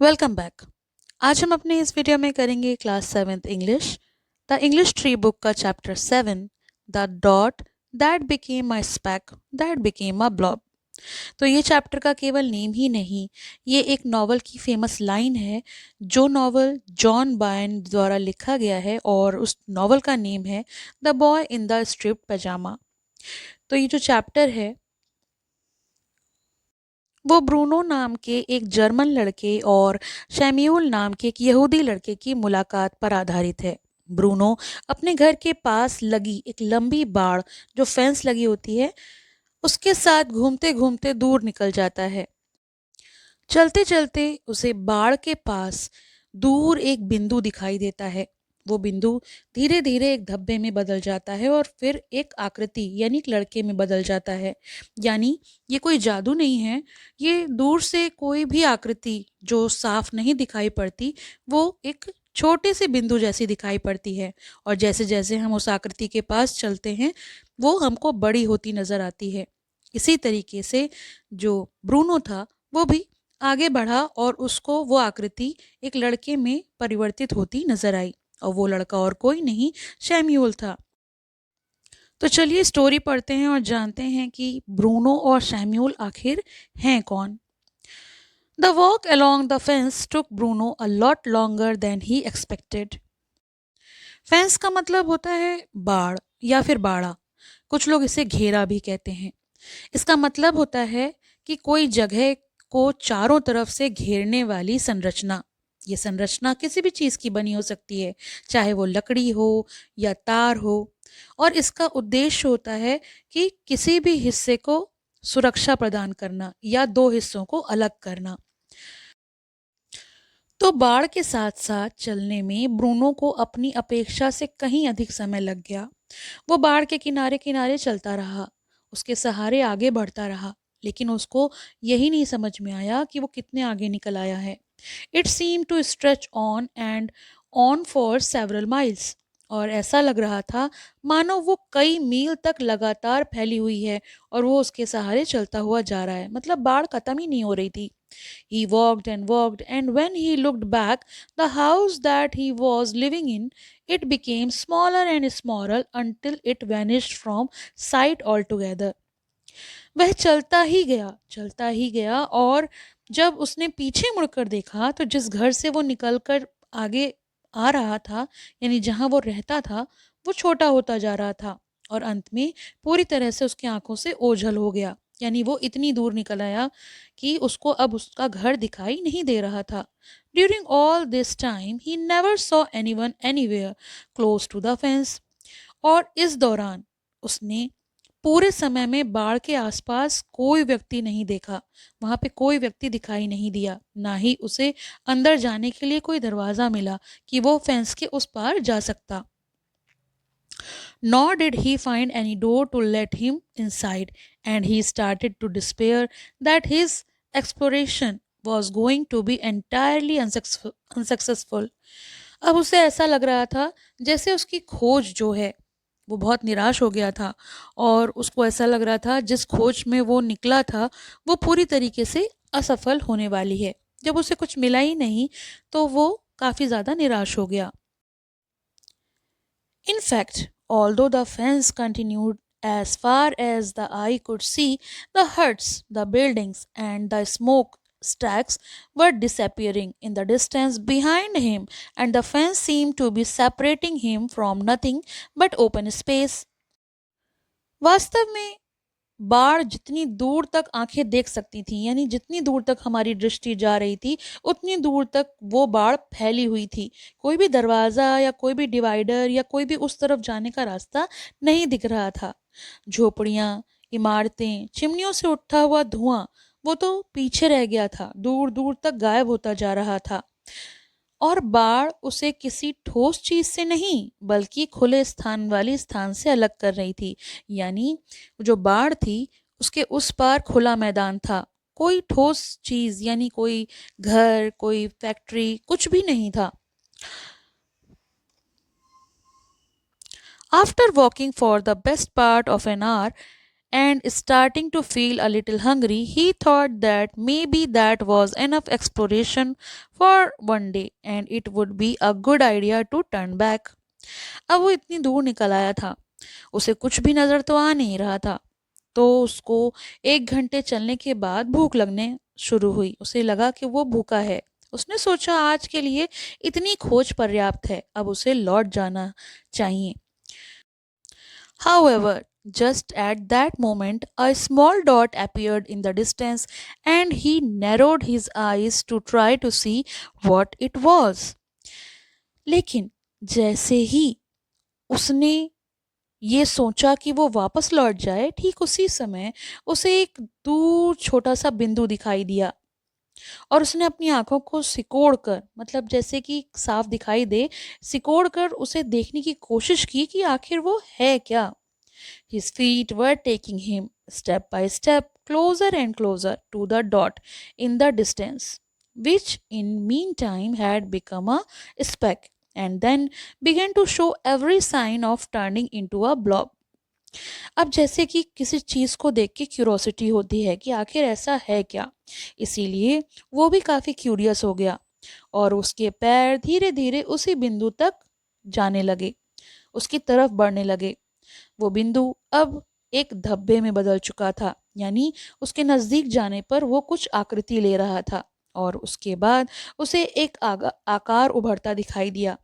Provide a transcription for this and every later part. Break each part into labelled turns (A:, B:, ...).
A: Welcome back. आज हम अपने इस वीडियो में करेंगे class seventh English, the English tree book का chapter 7, the dot that became my speck that became my blob. तो ये चैप्टर का केवल नेम ही नहीं, ये एक नॉवल की फेमस लाइन है जो नॉवल जॉन बायन द्वारा लिखा गया है और उस नॉवल का नेम है the boy in the striped pyjama. तो ये जो चैप्टर है वो ब्रूनो नाम के एक जर्मन लड़के और शैम्यूल नाम के एक यहूदी लड़के की मुलाकात पर आधारित है। ब्रूनो अपने घर के पास लगी एक लंबी बाड़, जो फेंस लगी होती है, उसके साथ घूमते घूमते दूर निकल जाता है। चलते चलते उसे बाड़ के पास दूर एक बिंदु दिखाई देता है। वो बिंदु धीरे धीरे एक धब्बे में बदल जाता है और फिर एक आकृति यानी एक लड़के में बदल जाता है। यानी ये कोई जादू नहीं है, ये दूर से कोई भी आकृति जो साफ नहीं दिखाई पड़ती, वो एक छोटे से बिंदु जैसी दिखाई पड़ती है। और जैसे जैसे हम उस आकृति के पास चलते हैं, वो हमको बड़ी होती नजर आती है। इसी तरीके से जो ब्रूनो था, वो भी आगे बढ़ा और उसको वो आकृति एक लड़के में परिवर्तित होती नजर आई, और वो लड़का और कोई नहीं, शैम्यूल था। तो चलिए स्टोरी पढ़ते हैं और जानते हैं कि ब्रूनो और शैम्यूल आखिर हैं कौन। The walk along the fence took Bruno a lot longer than he expected. Fence का मतलब होता है बाड़ या फिर बाड़ा। कुछ लोग इसे घेरा भी कहते हैं। इसका मतलब होता है कि कोई जगह को चारों तरफ से घेरने वाली संरचना। ये संरचना किसी भी चीज की बनी हो सकती है, चाहे वो लकड़ी हो या तार हो, और इसका उद्देश्य होता है कि किसी भी हिस्से को सुरक्षा प्रदान करना या दो हिस्सों को अलग करना। तो बाढ़ के साथ साथ चलने में ब्रूनो को अपनी अपेक्षा से कहीं अधिक समय लग गया। वो बाढ़ के किनारे किनारे चलता रहा, उसके सहारे आगे बढ़ता रहा, लेकिन उसको यही नहीं समझ में आया कि वो कितने आगे निकल आया है। It seem to stretch on and on for several miles. और ऐसा लग रहा था मानो वो कई मील तक लगातार फैली हुई है और वो उसके सहारे चलता हुआ जा रहा है, मतलब बाढ़ खत्म ही नहीं हो रही थी। He walked, and when he looked back, the house that he was living in, it became smaller and smaller until it vanished from sight altogether. वह चलता ही गया, और जब उसने पीछे मुड़कर देखा तो जिस घर से वो निकलकर आगे आ रहा था, यानी जहां वो रहता था, वो छोटा होता जा रहा था और अंत में पूरी तरह से उसकी आंखों से ओझल हो गया। यानी वो इतनी दूर निकल आया कि उसको अब उसका घर दिखाई नहीं दे रहा था। During all this time he never saw anyone anywhere close to the fence. और इस दौरान उसने पूरे समय में बाढ़ के आसपास कोई व्यक्ति नहीं देखा। वहां पे कोई व्यक्ति दिखाई नहीं दिया, ना ही उसे अंदर जाने के लिए कोई दरवाजा मिला कि वो फेंस के उस पार जा सकता। Nor did he find any door to let him inside, and he started to despair that his exploration was going to be entirely unsuccessful. अब उसे ऐसा लग रहा था जैसे उसकी खोज जो है वो बहुत निराश हो गया था, और उसको ऐसा लग रहा था जिस खोज में वो निकला था वो पूरी तरीके से असफल होने वाली है। जब उसे कुछ मिला ही नहीं तो वो काफ़ी ज़्यादा निराश हो गया। In fact, although the fence continued as far as the eye could see, the huts, the buildings, and the smoke stacks were disappearing in the distance behind him, and the fence seemed to be separating him from nothing but open space. वास्तव में बाढ़ जितनी दूर तक आंखें देख सकती थी, यानी जितनी दूर तक हमारी दृष्टि जा रही थी, उतनी दूर तक वो बाढ़ फैली हुई थी। कोई भी दरवाज़ा या कोई भी डिवाइडर या कोई भी उस तरफ जाने का रास्ता नहीं दिख रहा था। झोपड़ियाँ, इमारतें, चिमनियों से उठता हुआ धुआं, वो तो पीछे रह गया था, दूर दूर तक गायब होता जा रहा था। और बाढ़ उसे किसी ठोस चीज से नहीं बल्कि खुले स्थान वाली स्थान से अलग कर रही थी। यानी जो बाढ़ थी उसके उस पार खुला मैदान था, कोई ठोस चीज यानी कोई घर, कोई फैक्ट्री, कुछ भी नहीं था। After walking for the best part of an hour and starting to feel a little hungry, he thought that maybe that was enough exploration for one day and it would be a good idea to turn back. अब वो इतनी दूर निकल आया था, उसे कुछ भी नजर तो आ नहीं रहा था। तो उसको 1 घंटे चलने के बाद भूख लगने शुरू हुई। उसे लगा कि वो भूखा है। उसने सोचा आज के लिए इतनी खोज पर्याप्त है, अब उसे लौट जाना चाहिए। However, just at that moment, a small dot appeared in the distance and he narrowed his eyes to try to see what it was. लेकिन जैसे ही उसने ये सोचा कि वो वापस लौट जाए, ठीक उसी समय उसे एक दूर छोटा सा बिंदु दिखाई दिया और उसने अपनी आंखों को सिकोड़ कर, मतलब जैसे कि साफ दिखाई दे, सिकोड़ कर उसे देखने की कोशिश की कि आखिर वो है क्या। His feet were taking him step by step closer and closer to the dot in the distance, which in meantime had become a speck and then began to show every sign of turning into a blob. अब जैसे कि किसी चीज को देख के curiosity होती है कि आखिर ऐसा है क्या, इसीलिए वो भी काफी क्यूरियस हो गया और उसके पैर धीरे धीरे उसी बिंदु तक जाने लगे, उसकी तरफ बढ़ने लगे। वो बिंदु अब एक धब्बे में बदल चुका था, यानी उसके नजदीक जाने पर वो कुछ आकृति ले रहा था और उसके बाद उसे एक आकार उभरता दिखाई दिया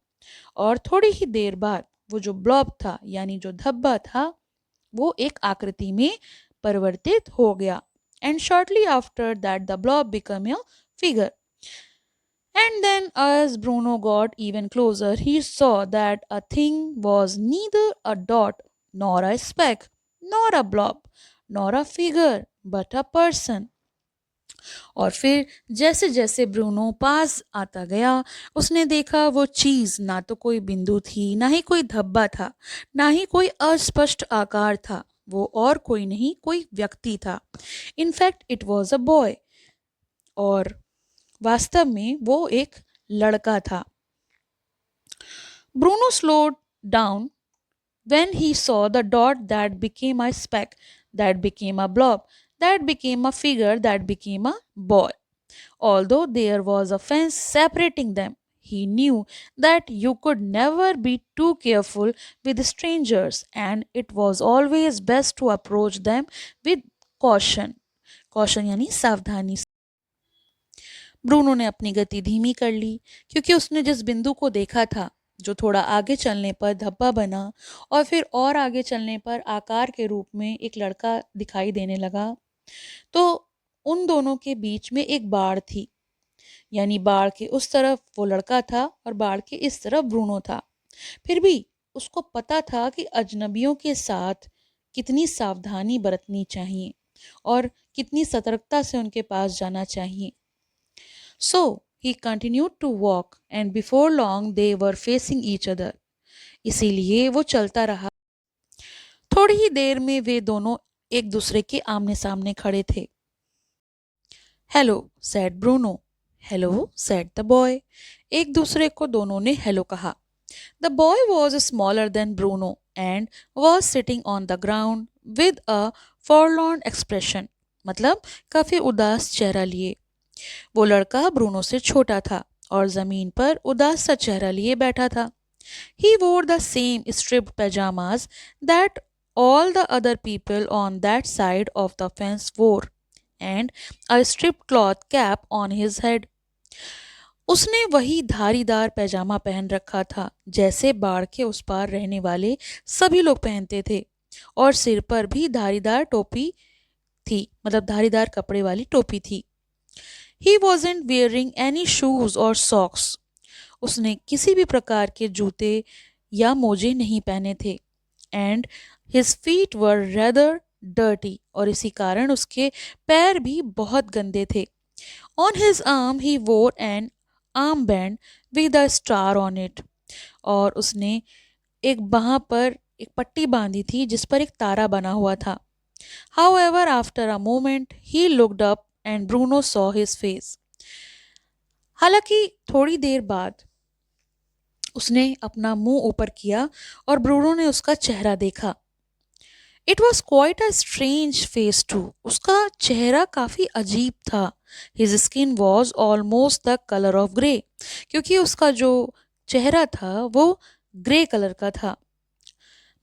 A: और थोड़ी ही देर बाद वो जो ब्लॉब था, यानी जो धब्बा था, वो एक आकृति में परिवर्तित हो गया। And shortly after that the blob become a figure. And then, as Bruno got even closer, he saw that a thing was neither a dot, nor a speck, nor a blob, nor a figure, but a person. और फिर जैसे जैसे Bruno पास आता गया, उसने देखा वो चीज ना तो कोई बिंदु थी, ना ही कोई धब्बा था, ना ही कोई अस्पष्ट आकार था। वो और कोई नहीं, कोई व्यक्ति था। In fact it was a boy, और वास्तव में वो एक लड़का था। Bruno slowed down when he saw the dot that became a speck, that became a blob, that became a figure, that became a boy. Although there was a fence separating them, he knew that you could never be too careful with strangers and it was always best to approach them with caution. Caution यानी सावधानी से। Bruno ने अपनी गति धीमी कर ली क्योंकि उसने जिस बिंदु को देखा था, जो थोड़ा आगे चलने पर धब्बा बना और फिर और आगे चलने पर आकार के रूप में एक लड़का दिखाई देने लगा, तो उन दोनों के बीच में एक बाड़ थी। यानी बाड़ के उस तरफ वो लड़का था और बाड़ के इस तरफ ब्रूनो था। फिर भी उसको पता था कि अजनबियों के साथ कितनी सावधानी बरतनी चाहिए और कितनी सतर्कता से उनके पास जाना चाहिए। So he continued to walk and before long they were facing each other. इसीलिए वो चलता रहा। थोड़ी ही देर में वे दोनों एक दूसरे के आमने सामने खड़े थे। Hello said Bruno. Hello said the boy. एक दूसरे को दोनों ने हेलो कहा। The boy was smaller than Bruno and was sitting on the ground with a forlorn expression. मतलब काफी उदास चेहरा लिए। वो लड़का ब्रूनो से छोटा था और जमीन पर उदास सा चेहरा लिए बैठा था। He wore the same stripped pajamas that all the other people on that side of the fence wore and a stripped cloth cap on his head. उसने वही धारीदार पैजामा पहन रखा था जैसे बाढ़ के उस पार रहने वाले सभी लोग पहनते थे और सिर पर भी धारीदार टोपी थी, मतलब धारीदार कपड़े वाली टोपी थी। He wasn't wearing any shoes or socks. उसने किसी भी प्रकार के जूते या मोजे नहीं पहने थे। And his feet were rather dirty. और इसी कारण उसके पैर भी बहुत गंदे थे। On his arm he wore an armband with a star on it. और उसने एक बाह पर एक पट्टी बांधी थी जिस पर एक तारा बना हुआ था। However, after a moment he looked up and Bruno saw his face. हालांकि थोड़ी देर बाद उसने अपना मुंह ऊपर किया और ब्रूनो ने उसका चेहरा देखा। It was quite a strange face too. उसका चेहरा काफ़ी अजीब था। His skin was almost the colour of grey, क्योंकि उसका जो चेहरा था वो ग्रे कलर का था,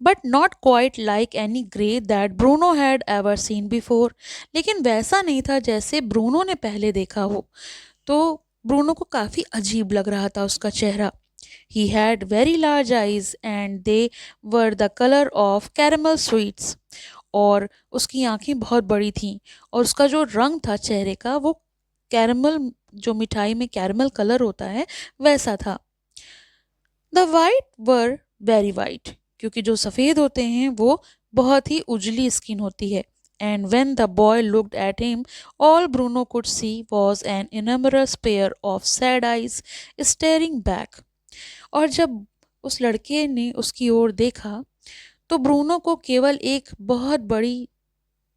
A: but not quite like any grey that Bruno had ever seen before. लेकिन वैसा नहीं था जैसे ब्रूनो ने पहले देखा हो। तो ब्रूनो को काफ़ी अजीब लग रहा था उसका चेहरा। He had very large eyes and they were the colour of caramel sweets. और उसकी आंखें बहुत बड़ी थीं और उसका जो रंग था चेहरे का वो कैरमल, जो मिठाई में कैरमल कलर होता है वैसा था। The white were very white, क्योंकि जो सफ़ेद होते हैं वो बहुत ही उजली स्किन होती है। And when the boy looked at him all Bruno could see was an enormous pair of sad eyes staring back. और जब उस लड़के ने उसकी ओर देखा तो ब्रूनो को केवल एक बहुत बड़ी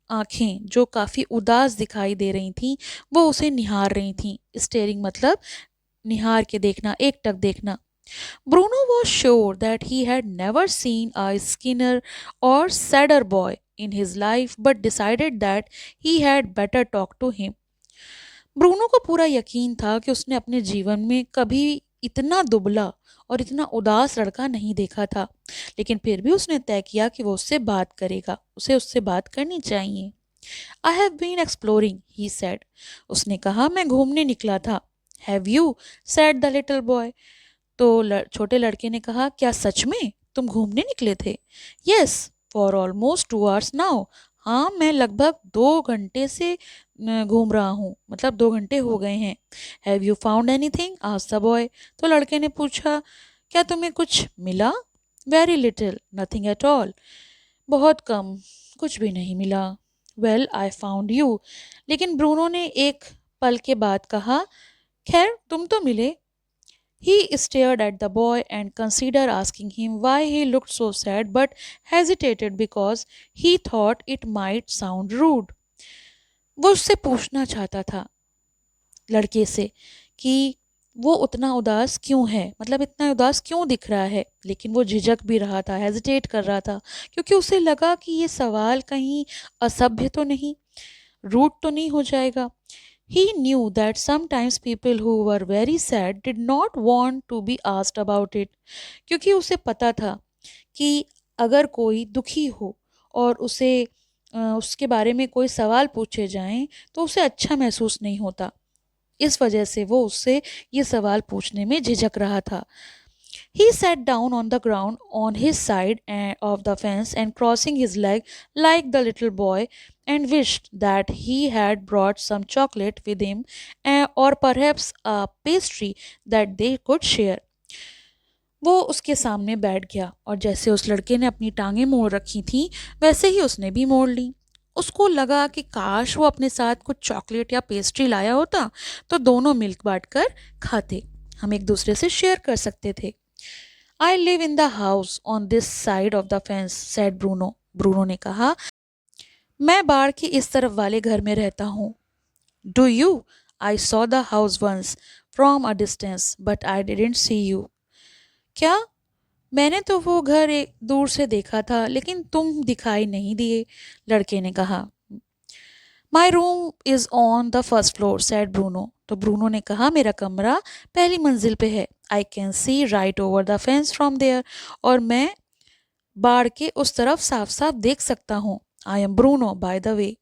A: आंखें जो काफ़ी उदास दिखाई दे रही थीं वो उसे निहार रही थीं। स्टेरिंग मतलब निहार के देखना, एकटक देखना। Bruno was sure that he had never seen a skinner or sadder boy in his life, but decided that he had better talk to him. Bruno को पूरा यकीन था कि उसने अपने जीवन में कभी इतना दुबला और इतना उदास लड़का नहीं देखा था, लेकिन फिर भी उसने तय किया कि वो उससे बात करेगा, उसे उससे बात करनी चाहिए। I have been exploring, he said. उसने कहा, मैं घूमने निकला था। Have you, said the little boy. तो छोटे लड़के ने कहा, क्या सच में तुम घूमने निकले थे? Yes, for almost 2 hours now. हाँ, मैं लगभग 2 घंटे से घूम रहा हूँ, मतलब 2 घंटे हो गए हैं। Have you found anything, asked the boy. तो लड़के ने पूछा, क्या तुम्हें कुछ मिला? Very little, nothing at all. बहुत कम, कुछ भी नहीं मिला। Well, I found you. लेकिन ब्रूनो ने एक पल के बाद कहा, खैर तुम तो मिले। He stared at the boy and considered asking him why he looked so sad, but hesitated because he thought it might sound rude. वो उससे पूछना चाहता था लड़के से कि वो उतना उदास क्यों है, मतलब इतना उदास क्यों दिख रहा है, लेकिन वो झिझक भी रहा था, हेजिटेट कर रहा था, क्योंकि उसे लगा कि ये सवाल कहीं असभ्य तो नहीं, रूड तो नहीं हो जाएगा। He knew that sometimes people who were very sad did not want to be asked about it, क्योंकि उसे पता था कि अगर कोई दुखी हो और उसे उसके बारे में कोई सवाल पूछे जाएं तो उसे अच्छा महसूस नहीं होता। इस वजह से वो उससे ये सवाल पूछने में झिझक रहा था। He sat down on the ground on his side of the fence and crossing his leg like the little boy and wished that he had brought some chocolate with him, or perhaps a pastry that they could share. वो उसके सामने बैठ गया और जैसे उस लड़के ने अपनी टांगें मोड़ रखी थीं वैसे ही उसने भी मोड़ ली। उसको लगा कि काश वो अपने साथ कुछ चॉकलेट या पेस्ट्री लाया होता तो दोनों मिल्क बांट कर खाते, हम एक दूसरे से शेयर कर सकते थे। I live in the house on this side of the fence, said Bruno. Bruno ने कहा, मैं बाढ़ के इस तरफ वाले घर में रहता हूँ। Do you? I saw the house once from a distance but I didn't see you. क्या? मैंने तो वो घर एक दूर से देखा था लेकिन तुम दिखाई नहीं दिए, लड़के ने कहा। My room is on the first floor, said Bruno. तो ब्रूनो ने कहा, मेरा कमरा पहली मंजिल पे है। I can see right over the fence from there, और मैं बाढ़ के उस तरफ साफ साफ देख सकता हूँ। I am Bruno by the way.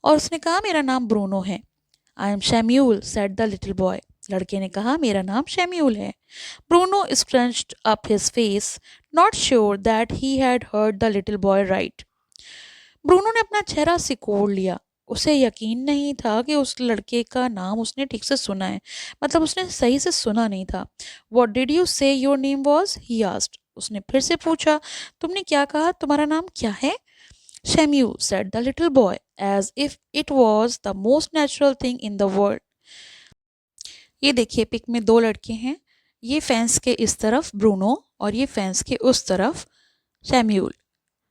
A: और उसने कहा, मेरा नाम ब्रूनो है। I am Shmuel, said the little boy. लड़के ने कहा, मेरा नाम शैम्यूल है। Bruno scrunched up his face, not sure that he had heard the little boy right. Bruno ने अपना चेहरा सिकोड़ लिया। उसे यकीन नहीं था कि उस लड़के का नाम उसने ठीक से सुना है, मतलब उसने सही से सुना नहीं था। वॉट डिड यू से your name was, he asked. उसने फिर से पूछा, तुमने क्या कहा, तुम्हारा नाम क्या है? Shmuel, said the little boy, as if it was the most natural thing in the world. ये देखिए, पिक में दो लड़के हैं, ये फेंस के इस तरफ ब्रूनो और ये फेंस के उस तरफ शैम्यूल।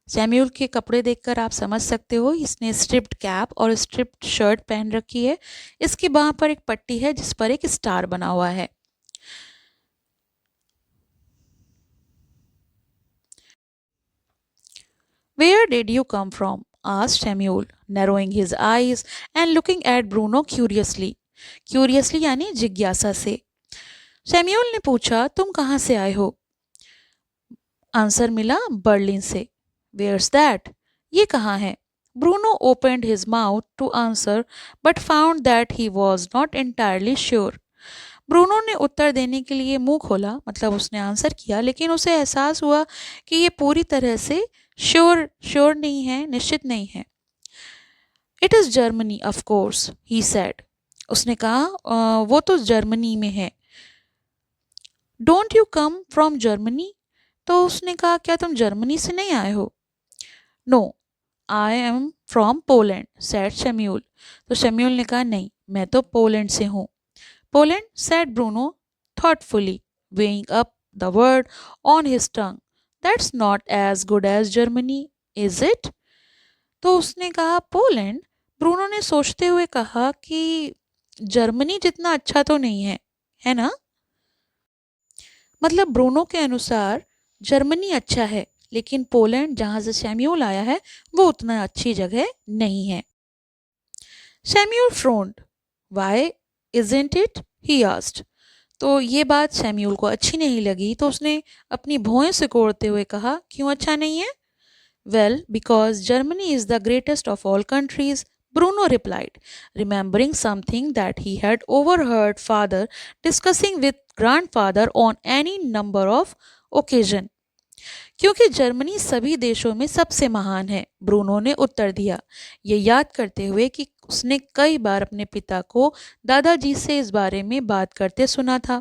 A: सैम्यूल के कपड़े देखकर आप समझ सकते हो इसने स्ट्रिप्ड कैप और स्ट्रिप्ड शर्ट पहन रखी है। इसकी बाह पर एक पट्टी है जिस पर एक स्टार बना हुआ है। Where did you come from? Asked Samuel, narrowing his eyes and looking at Bruno curiously. Curiously यानी जिज्ञासा से. सैम्यूल ने पूछा, तुम कहाँ से आए हो? आंसर मिला, बर्लिन से. Where's that? ये कहाँ है? Bruno opened his mouth to answer but found that he was not entirely sure. Bruno ने उत्तर देने के लिए मुंह खोला, मतलब उसने आंसर किया, लेकिन उसे एहसास हुआ कि ये पूरी तरह से श्योर नहीं है, निश्चित नहीं है. It is Germany of course he said. उसने कहा, वो तो जर्मनी में है. Don't you come from Germany? तो उसने कहा, क्या तुम जर्मनी से नहीं आए हो? No, I am from Poland said Shmuel. तो शम्यूल ने कहा, नहीं, मैं तो पोलैंड से हूँ. Poland said Bruno thoughtfully, weighing up the word on his tongue. That's not as good as Germany, is it? तो उसने कहा पोलैंड. ब्रूनो ने सोचते हुए कहा कि जर्मनी जितना अच्छा तो नहीं है, है ना? मतलब ब्रूनो के अनुसार जर्मनी अच्छा है, लेकिन पोलैंड जहाँ से सैम्यूल आया है वो उतना अच्छी जगह नहीं है. Samuel फ्रोन्ड. Why isn't it? He asked. तो ये बात सैम्यूल को अच्छी नहीं लगी, तो उसने अपनी भौहें सिकोड़ते हुए कहा, क्यों अच्छा नहीं है? Well, because Germany is the greatest of all countries, Bruno replied, remembering something that he had overheard father discussing with grandfather on any number of occasions. क्योंकि जर्मनी सभी देशों में सबसे महान है, ब्रूनो ने उत्तर दिया, ये याद करते हुए कि उसने कई बार अपने पिता को दादाजी से इस बारे में बात करते सुना था.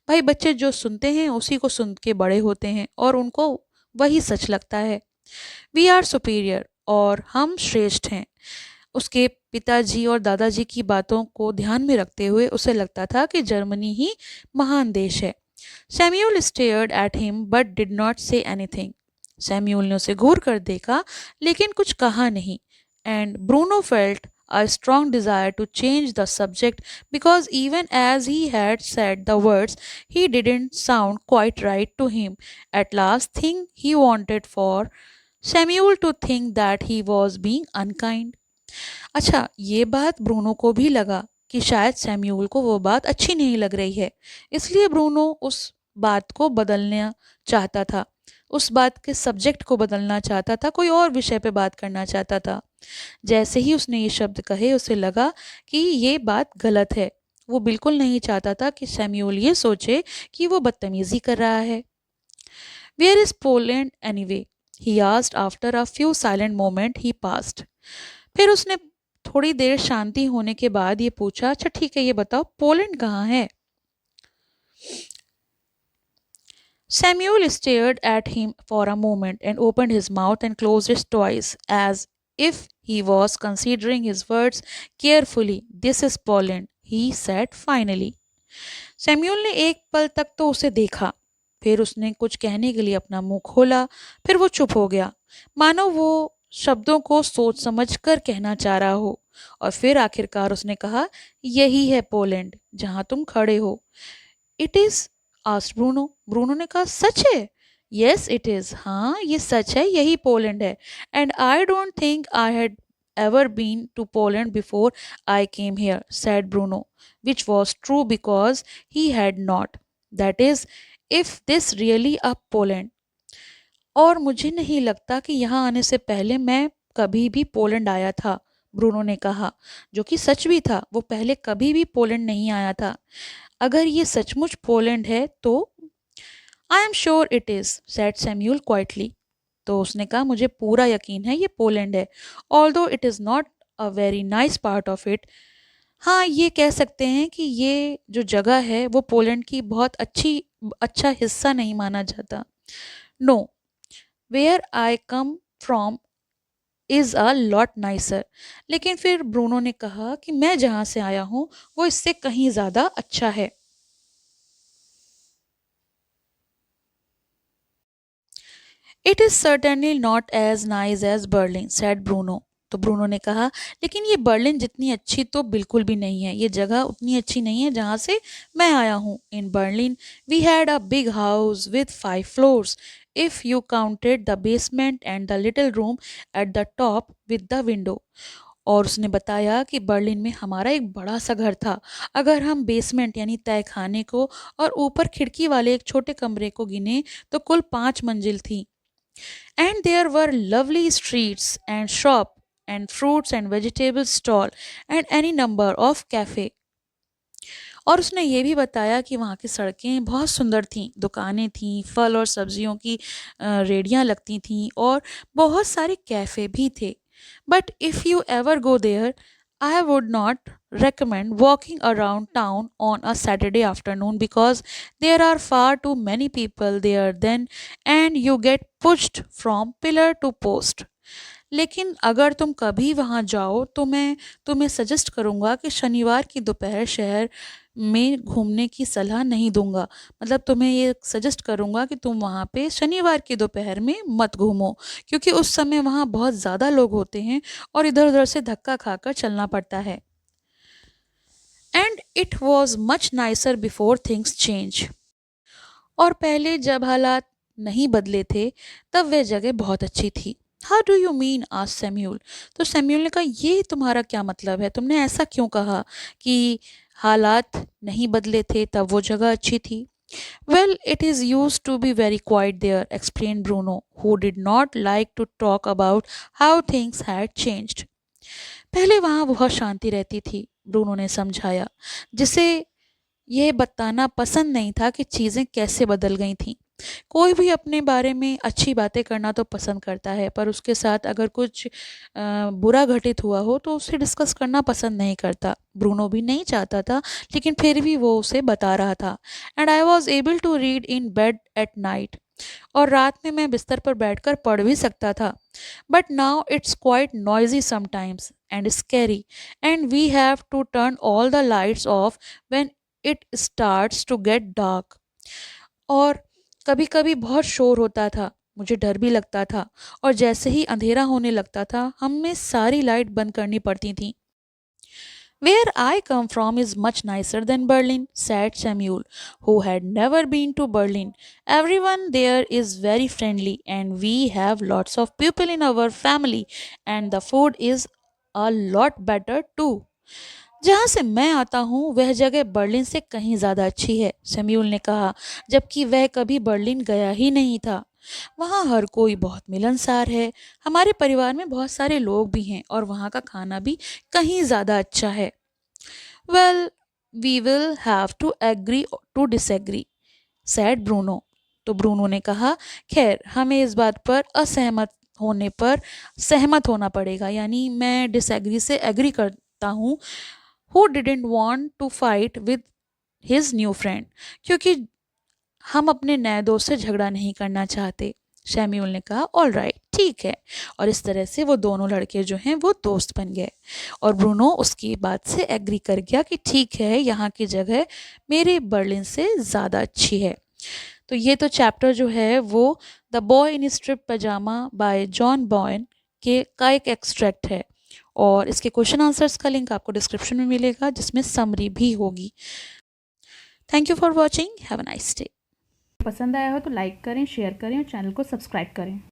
A: भाई, बच्चे जो सुनते हैं उसी को सुन के बड़े होते हैं और उनको वही सच लगता है. वी आर सुपीरियर, और हम श्रेष्ठ हैं. उसके पिताजी और दादाजी की बातों को ध्यान में रखते हुए उसे लगता था कि जर्मनी ही महान देश है. Samuel stared at him but did not say anything. Samuel ने उसे घूर कर देखा लेकिन कुछ कहा नहीं. And Bruno felt a strong desire to change the subject because even as he had said the words, he didn't sound quite right to him. At last, thing he wanted for Samuel to think that he was being unkind. अच्छा, ये बात Bruno को भी लगा कि शायद Samuel को वो बात अच्छी नहीं लग रही है, इसलिए ब्रूनो उस बात को बदलना चाहता था, उस बात के सब्जेक्ट को बदलना चाहता था, कोई और विषय पे बात करना चाहता था. जैसे ही उसने ये शब्द कहे उसे लगा कि ये बात गलत है. वो बिल्कुल नहीं चाहता था कि सैम्यूल ये सोचे कि वो बदतमीजी कर रहा है. Where is Poland anyway? He asked after a few silent moment he passed. फिर उसने थोड़ी देर शांति होने के बाद ये पूछा, अच्छा ठीक है, ये बताओ पोलैंड कहाँ है? Samuel stared at him for a moment and opened his mouth and closed it twice, as if he was considering his words carefully. This is Poland, he said finally. Samuel ने एक पल तक तो उसे देखा, फिर उसने कुछ कहने के लिए अपना मुंह खोला, फिर वो चुप हो गया, मानो वो शब्दों को सोच समझ कर कहना चाह रहा हो. और फिर आखिरकार उसने कहा, यही है पोलैंड जहां तुम खड़े हो. It is asked Bruno. Bruno ने कहा, सच है? Yes it is. हाँ, ये सच है, यही पोलैंड है. And I don't think I had ever been to Poland before I came here, said Bruno, which was true because he had not. That is, if this really a Poland. और मुझे नहीं लगता कि यहाँ आने से पहले मैं कभी भी पोलैंड आया था, ब्रूनो ने कहा, जो कि सच भी था. वो पहले कभी भी पोलैंड नहीं आया था. अगर ये सचमुच पोलैंड है तो I am sure it is, said Samuel quietly. तो उसने कहा, मुझे पूरा यकीन है ये पोलैंड है, although it is not a very nice part of it. हाँ, ये कह सकते हैं कि ये जो जगह है वो पोलैंड की बहुत अच्छा हिस्सा नहीं माना जाता. No, where I come from is a lot nicer. लेकिन फिर ब्रूनो ने कहा कि मैं जहाँ से आया हूँ वो इससे कहीं ज़्यादा अच्छा है. It is certainly not as nice as Berlin, said Bruno. तो ब्रूनो ने कहा, लेकिन ये बर्लिन जितनी अच्छी तो बिल्कुल भी नहीं है, ये जगह उतनी अच्छी नहीं है जहाँ से मैं आया हूँ. In Berlin we had a big house with 5 floors. if you counted the basement and the little room at the top with the window. और उसने बताया कि बर्लिन में हमारा एक बड़ा सा घर था। अगर हम बेसमेंट यानी तय खाने को और ऊपर खिड़की वाले एक छोटे कमरे को गिने तो कुल 5 मंजिल थी। And there were lovely streets and shop and fruits and vegetable stall and any number of cafe. और उसने ये भी बताया कि वहाँ की सड़कें बहुत सुंदर थीं, दुकानें थीं, फल और सब्जियों की रेहड़ियाँ लगती थीं और बहुत सारे कैफ़े भी थे। But if you ever go there, I would not recommend walking around town on a Saturday afternoon because there are far too many people there then and you get pushed from pillar to post. लेकिन अगर तुम कभी वहाँ जाओ तो मैं तुम्हें suggest करूँगा कि शनिवार की दोपहर शहर में घूमने की सलाह नहीं दूँगा। मतलब तुम्हें ये सजेस्ट करूँगा कि तुम वहाँ पे शनिवार की दोपहर में मत घूमो, क्योंकि उस समय वहाँ बहुत ज़्यादा लोग होते हैं और इधर-उधर से धक्का खाकर चलना पड़ता है। And it was much nicer before things change. और पहले जब हालात नहीं बदले थे तब वह जगह बहुत अच्छी थी। How do you mean? Asked Samuel. तो सैम्यूल ने कहा, ये तुम्हारा क्या मतलब है? तुमने ऐसा क्यों कहा कि हालात नहीं बदले थे तब वो जगह अच्छी थी? Well, it is used to be very quiet there, explained Bruno, who did not like to talk about how things had changed. पहले वहाँ बहुत शांति रहती थी, ब्रूनो ने समझाया, जिसे यह बताना पसंद नहीं था कि चीज़ें कैसे बदल गई थीं। कोई भी अपने बारे में अच्छी बातें करना तो पसंद करता है, पर उसके साथ अगर कुछ बुरा घटित हुआ हो तो उसे डिस्कस करना पसंद नहीं करता। ब्रूनो भी नहीं चाहता था, लेकिन फिर भी वो उसे बता रहा था। And I was able to read in bed at night. और रात में मैं बिस्तर पर बैठकर पढ़ भी सकता था। But now it's quite noisy sometimes and scary and we have to turn all the lights off when it starts to get dark. और कभी-कभी बहुत शोर होता था, मुझे डर भी लगता था और जैसे ही अंधेरा होने लगता था, हमें सारी लाइट बंद करनी पड़ती थी। Where I come from is much nicer than Berlin, said Samuel, who had never been to Berlin. Everyone there is very friendly, and we have lots of people in our family, and the food is a lot better too. जहाँ से मैं आता हूँ वह जगह Berlin से कहीं ज़्यादा अच्छी है, शम्यूल ने कहा, जबकि वह कभी बर्लिन गया ही नहीं था। वहाँ हर कोई बहुत मिलनसार है, हमारे परिवार में बहुत सारे लोग भी हैं और वहाँ का खाना भी कहीं ज़्यादा अच्छा है। Well, we will have to agree to disagree, said Bruno. तो ब्रूनो ने कहा, खैर हमें इस बात पर सहमत होना पड़ेगा, यानी मैं डिसएग्री से एग्री करता हूँ। Who didn't want to fight with his new friend, क्योंकि हम अपने नए दोस्त से झगड़ा नहीं करना चाहते। शैम्यूल ने कहा, ऑल राइट, ठीक है। और इस तरह से वो दोनों लड़के जो हैं वो दोस्त बन गए और ब्रूनो उसकी बात से एग्री कर गया कि ठीक है, यहाँ की जगह मेरे बर्लिन से ज़्यादा अच्छी है। तो ये तो चैप्टर जो है वो the boy in strip pyjama by John Boyne के का एक एक्सट्रैक्ट है और इसके क्वेश्चन आंसर्स का लिंक आपको डिस्क्रिप्शन में मिलेगा, जिसमें समरी भी होगी। Thank you for watching, have a nice day.
B: पसंद आया हो तो लाइक करें, शेयर करें और चैनल को सब्सक्राइब करें।